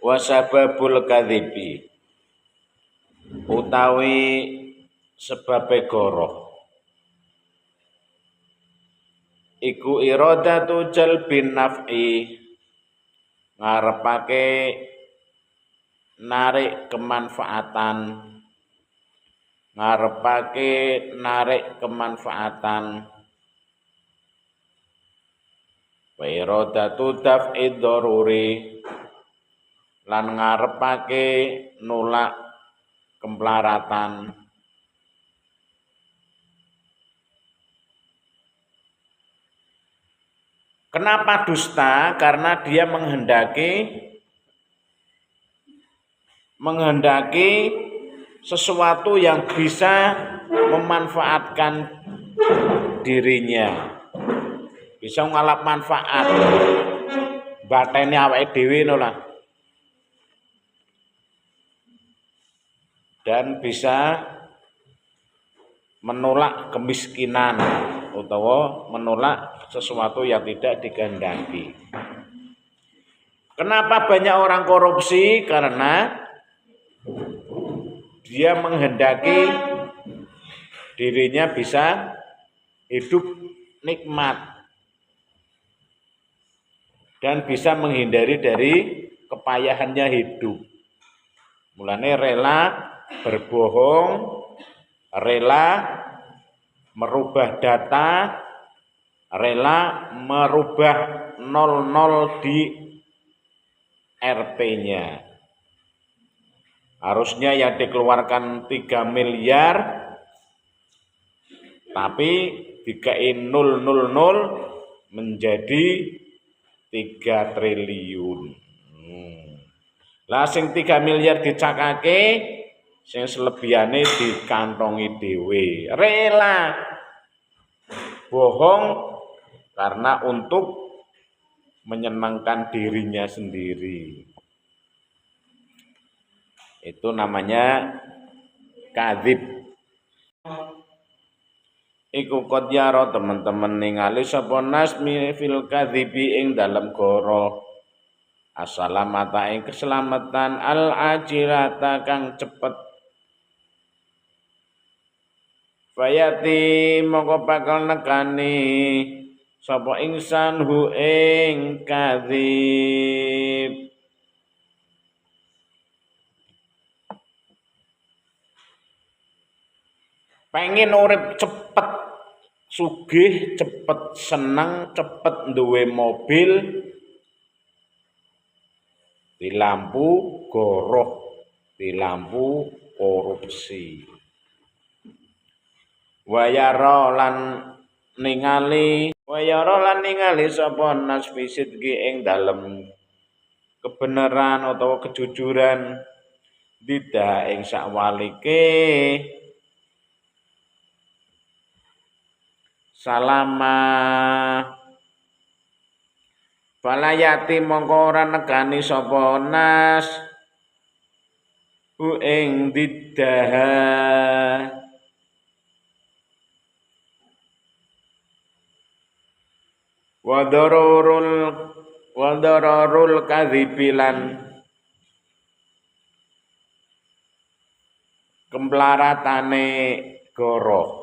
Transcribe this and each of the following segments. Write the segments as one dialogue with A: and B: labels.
A: Wasababul kadzibi utawi sebabe goroh iku iradatu jalbin naf'i ngarepake narik kemanfaatan wa iradatu daf'id daruri lan ngarepake nolak kemlaratan. Kenapa dusta? Karena dia menghendaki sesuatu yang bisa memanfaatkan dirinya, bisa ngalap manfaat batene awake dhewe lah, dan bisa menolak kemiskinan utawa menolak sesuatu yang tidak dikehendaki. Kenapa banyak orang korupsi? Karena dia menghendaki dirinya bisa hidup nikmat dan bisa menghindari dari kepayahannya hidup. Mulane rela berbohong, rela merubah data, rela merubah 00 di RP-nya. Harusnya yang dikeluarkan 3 miliar, tapi dikain 000 menjadi 3 triliun. Lah sing 3 miliar dicakake, sing selebihane dikantongi dhewe. Rela bohong karena untuk menyenangkan dirinya sendiri. Itu namanya kadzib. Iku qad yara teman-teman ningali sapa nasmi fil kadzibi ing dalem goro. Assalamata ing keselamatan al ajilata kang cepet. Fayati mongko bakal nekani sapa insan hu ing kadzib. Pengen urip cepet, sugih, cepet seneng, cepet duwe mobil, di lampu goroh, di lampu korupsi. Wayara lan ningali sapa nas fisidki ing dalem kebenaran utawa kejujuran tidak ing sakwalike salama balayati mongko ora negani sapa nas hu ing didaha wadararul kadzibilan kemplaratane goroh.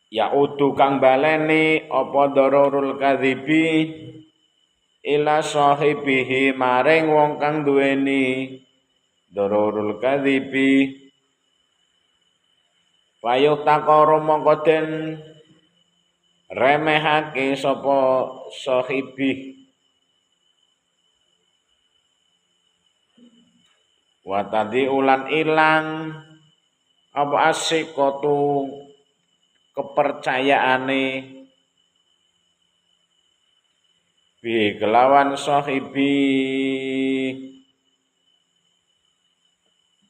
A: Ya udu kang baleni apa dararul kadzibi ila sahibihi maring wong kang duweni dararul kadzibi payuh takoro mongko den remehake sapa sahibih wa tadi ulan ilang apa asyikatu kepercayaane bi kelawan sahibi.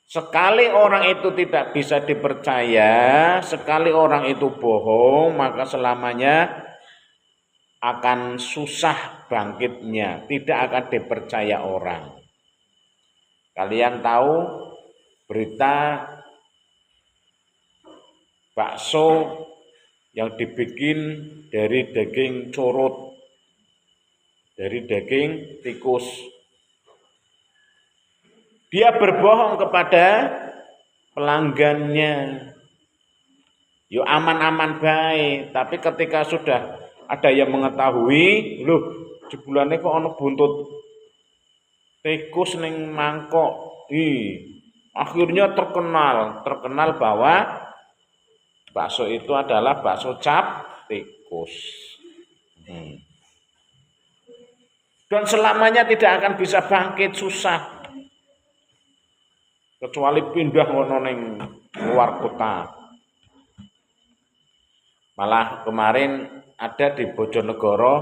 A: Sekali orang itu tidak bisa dipercaya, sekali orang itu bohong, maka selamanya akan susah bangkitnya, tidak akan dipercaya orang. Kalian tahu berita bakso yang dibikin dari daging curut. dari daging tikus. Dia berbohong kepada pelanggannya. Yo aman-aman baik, tapi ketika sudah ada yang mengetahui, loh, jebulannya kok ono buntut tikus ning mangkok. Akhirnya terkenal bahwa bakso itu adalah bakso cap tikus. Dan selamanya tidak akan bisa bangkit, susah. Kecuali pindah ngono ning luar kota. Malah kemarin ada di Bojonegoro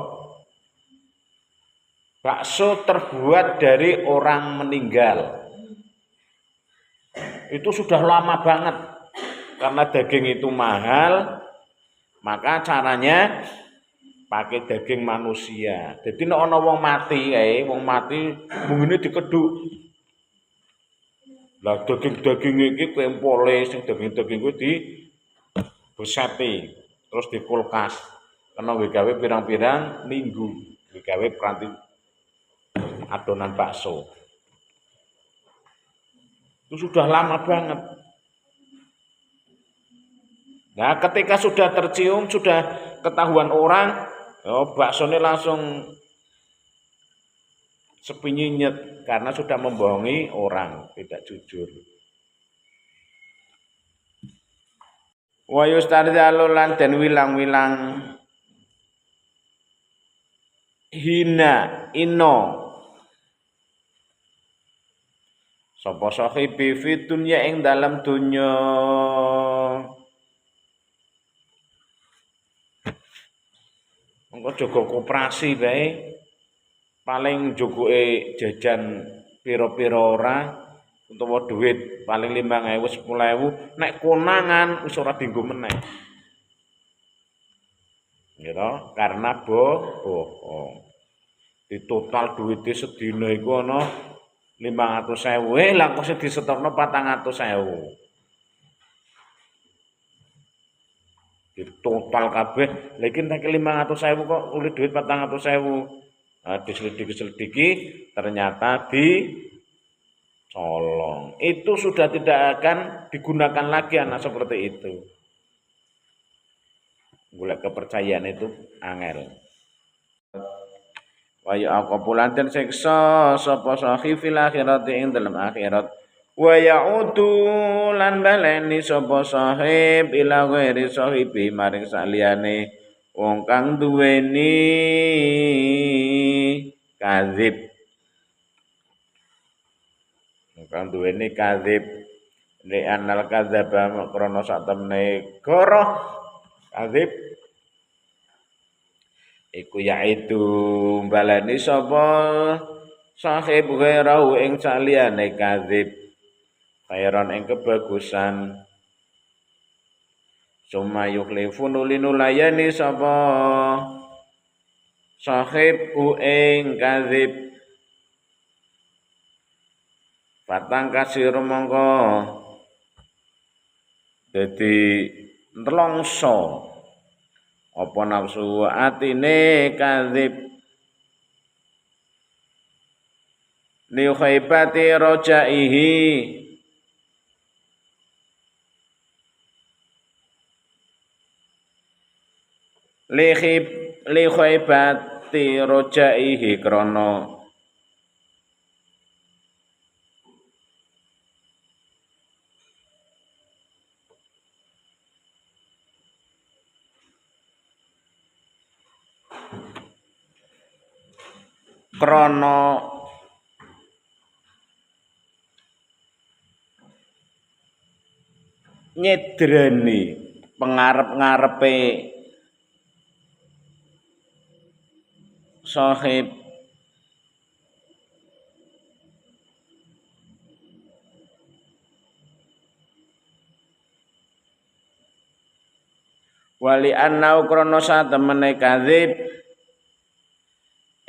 A: bakso terbuat dari orang meninggal. Itu sudah lama banget. Karena daging itu mahal, maka caranya pakai daging manusia. Jadi nek ana wong mati mungkin dikeduk. Lah daging-daging iki kempole sing daging-daging kuwi dibeseti, terus di kulkas. Kena gawe pirang-pirang minggu, gawe peranti adonan bakso. Itu sudah lama banget. Nah, ketika sudah tercium, sudah ketahuan orang, bakso ini langsung sepi nyinyet karena sudah membohongi orang, tidak jujur. Wa yustarjalu lan den wilang-wilang hina ino sapa sahibi fi dunya ing dalam dunya. Engko jaga koperasi bae. Paling jogoke jajan pira-pira ora utawa duit paling 5.000 10.000 nek konangan wis ora dienggo meneh. Gitu, karena bohong. Di total duitnya sedina iku ana 500.000, lah kok sing disetorno 400.000. Di total kabeh, lha iki nek 500.000 kok oleh duit 400.000. Diselidiki ternyata dicolong. Itu sudah tidak akan digunakan lagi anak seperti itu. Golek kepercayaan itu angel. Wa yaqabulan den siksa sapa sahi fil akhirati ing dalam akhirat. Wa ya'udu lan baleni sapa sahib ila ghairi sahibi maring saliyane wong kang duweni kadzib. Wong kang duweni kadzib li anal kadzaba krana sak temne goroh kadzib iku yaitu balani sapa sahib ghairau ing saliyane kadzib khairan ing kebagusan. Suma yukhlifun linulayani sapa sahib ing kadzib patang kasir mongko dadi nlongso apa nafsu atine kadzib li khaibati rajaihi li khaibati rajaihi krana nyedrani pengarep-ngarepe sahib wali annau krana satemene kadzib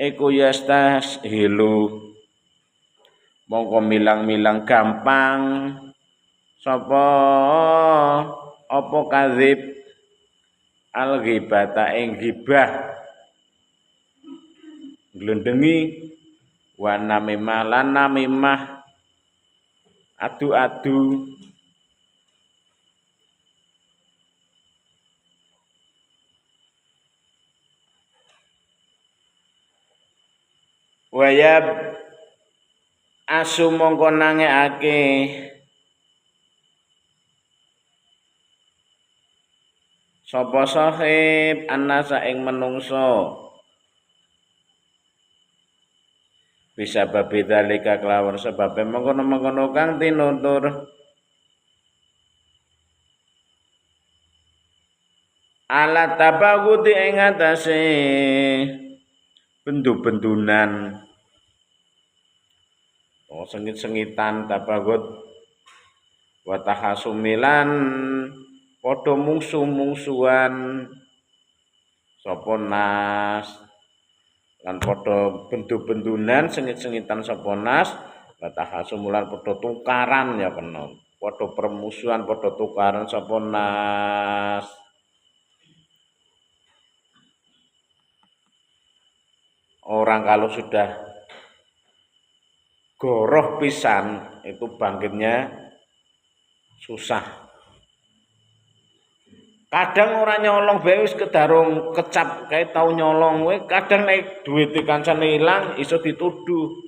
A: iku yastahhilu mongko milang-milang gampang sapa apa kadzib al ghibata ing ghibah Nglendengi wa namimah lan namimah adu-adu wayab asu mongko nangekake sapa sahib anasa ing menungso bisa babi dalika kelawan sebab mengkono-mengkono kang tinutur alat tabaguti ing atase bendu-bendunan sengit-sengitan tabagut wa tahasumilan padha mungsu-mungsuhan sapa nas lan padha bendu-bendunan sengit-sengitan sapa nas wa tahasumulan padha tukaran ya kena padha permusuhan padha tukaran sapa nas. Orang kalau sudah goroh pisan itu bangkitnya susah. Kadang orang nyolong bae wis kedarung kecap kae tau nyolong kowe kadang nek duwite kancane ilang iso dituduh.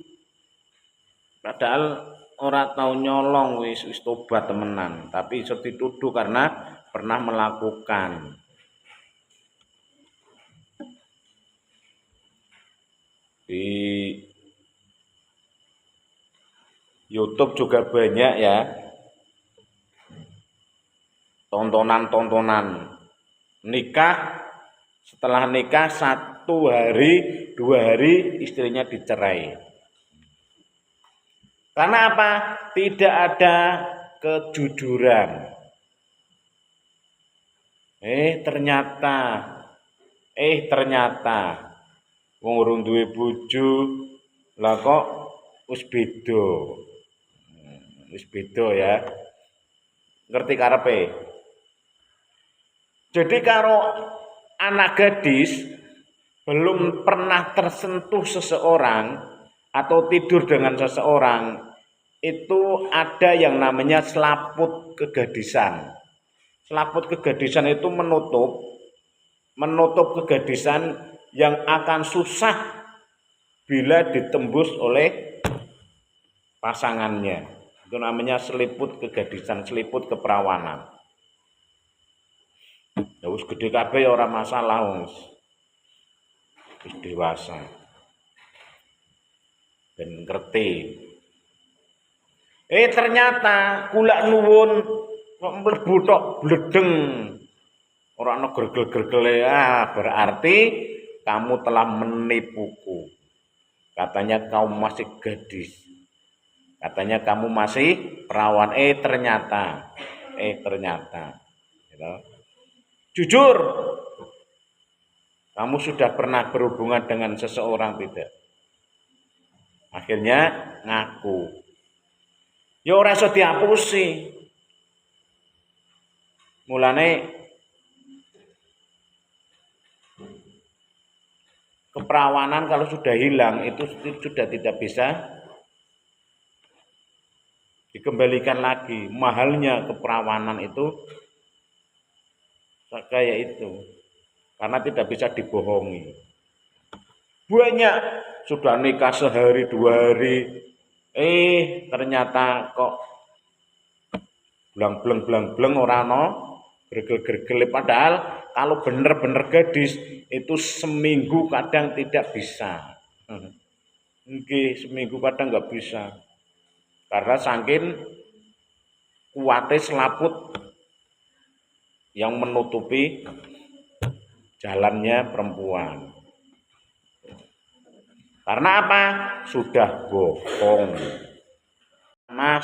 A: Padahal ora tau nyolong wis tobat temenan, tapi iso dituduh karena pernah melakukan. Di YouTube juga banyak ya tontonan-tontonan nikah, setelah nikah 1 hari 2 hari istrinya dicerai. Karena apa? Tidak ada kejujuran. Ternyata wong urung duwe bojo lah kok wis beda. Wis beda ya. Ngerti karepe. Jadi kalau anak gadis belum pernah tersentuh seseorang atau tidur dengan seseorang itu ada yang namanya selaput kegadisan. Selaput kegadisan itu menutup kegadisan yang akan susah bila ditembus oleh pasangannya. Itu namanya seliput kegadisan, seliput keperawanan. Ya wis gede kabeh ya ora masalah wis dewasa. Ben ngerti. Ternyata kula nuwun kok mlebu tok bledeng. Ora ana gergel-gergele, berarti kamu telah menipuku. Katanya kamu masih gadis. Katanya kamu masih perawan. Ternyata. Gitu. Jujur. Kamu sudah pernah berhubungan dengan seseorang tidak? Akhirnya ngaku. Ya ora iso diapusi. Mulane keperawanan kalau sudah hilang itu sudah tidak bisa dikembalikan lagi. Mahalnya keperawanan itu kayak itu. Karena tidak bisa dibohongi. Banyak sudah nikah sehari 2 hari. Ternyata kok blang-bleng ora ono gergel-gergel, padahal kalau bener-bener gadis itu seminggu kadang tidak bisa. Nggih, seminggu kadang nggak bisa. Karena saking kuatnya selaput yang menutupi jalannya perempuan. Karena apa? Sudah bohong. Mas,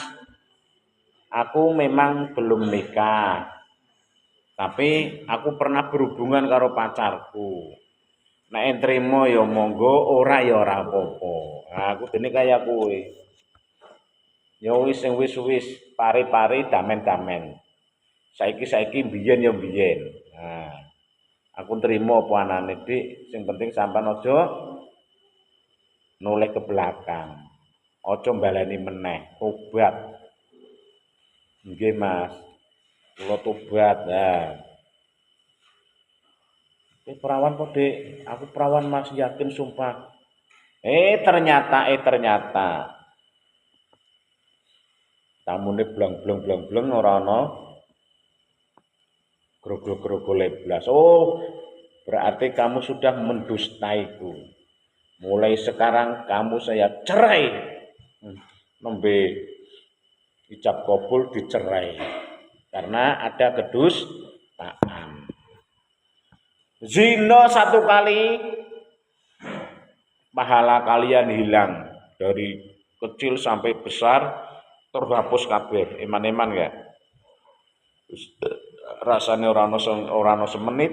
A: aku memang belum nikah. Tapi aku pernah berhubungan karo pacarku. Nek entrimo ya monggo, ora ya ora apa-apa. Aku dene kaya kowe. Ya wis sing wis-wis, pari-pari damen-damen. Saiki biyen ya biyen. Aku nrimo apa anane, Dik. Sing penting sampean aja noleh ke belakang. Aja baleni meneh, tobat. Nggih, Mas. Kula tobat. Nah, perawan kok, Dik? Aku perawan, Mas, yakin sumpah. Ternyata tamune bleng ora ana grogol-grogol blas. Oh, berarti kamu sudah mendustaiku. Mulai sekarang kamu saya cerai. Nembe ijab kabul dicerai. Karena ada kedustaan. Zina satu kali, pahala kalian hilang. Dari kecil sampai besar, terhapus kabeh. Eman-eman ya. Rasane ora ana semenit,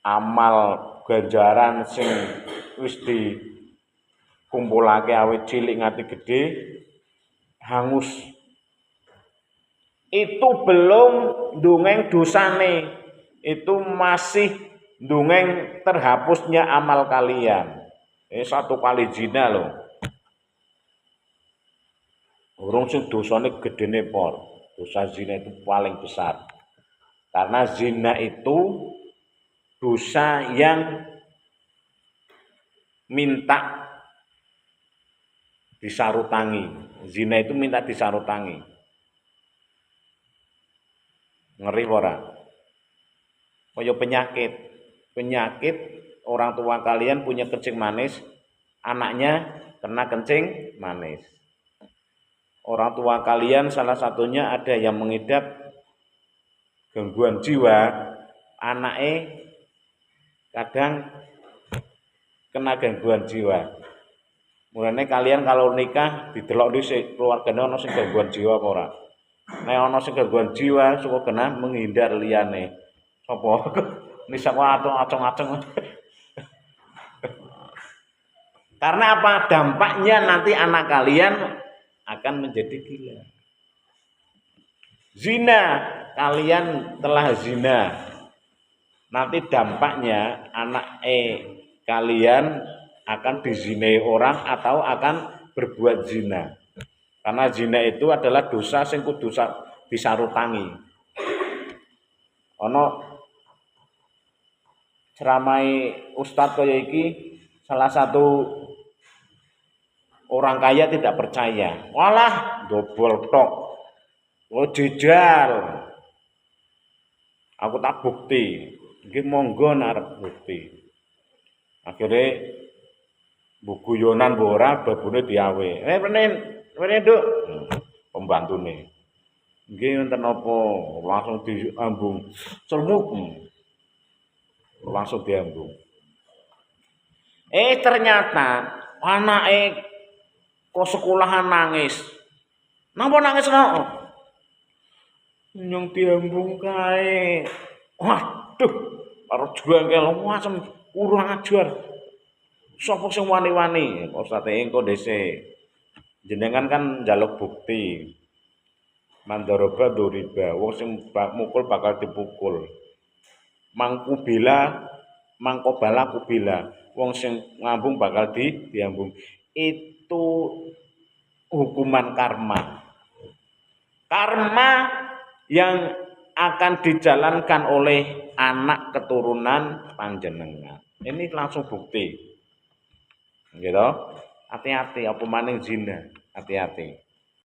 A: amal ganjaran sing wis dikumpulake awit cilik nganti gedhe hangus. Itu belum dongeng dosane, itu masih dongeng terhapusnya amal kalian. Satu kali zina loh. Urung sing dosane gedene por. Dosa zina itu paling besar. Karena zina itu dosa yang minta disarutangi. Zina itu minta disarutangi. Ngeri ora? Kaya penyakit. Penyakit orang tua kalian punya kencing manis, anaknya kena kencing manis. Orang tua kalian salah satunya ada yang mengidap gangguan jiwa, anaknya kadang kena gangguan jiwa. Mulane kalian kalau nikah didelok dhisik keluargane ana sing gangguan jiwa apa ora. Nek ana sing gangguan jiwa suka kena menghindar liyane. Sapa? Nisa kok acung-acung. Karena apa? Dampaknya nanti anak kalian akan menjadi gila. Zina, kalian telah zina. Nanti dampaknya anak kalian akan dizinai orang atau akan berbuat zina. Karena zina itu adalah dosa sing kudu disarutangi. Ono ceramai ustadz kaya iki salah satu orang kaya tidak percaya. Walah, dobol tok. Oh jejal. Aku tak bukti. Nggih monggo arep bukti. Akhirnya buku yonan ora babune diawe. Rene Nduk. Pembantune. Nggih wonten apa? Langsung diambung. Celmuk. Langsung diambung. Ternyata anake kok sekolahan nangis. Napa nangis kok? Nyong diambung kae. Waduh, karo jengkel macam kurang ajar. Sapa sing wani-wani? Ustaz engko dhisik. Jenengan kan njaluk bukti. Mandoroba duriba, wong sing mukul bakal dipukul. Mangkubila, mangkobala kubila, wong sing ngambung bakal diambung. Itu hukuman karma. Karma yang akan dijalankan oleh anak keturunan panjenengan. Ini langsung bukti. Gitu. Hati-hati apa maning zina. Hati-hati.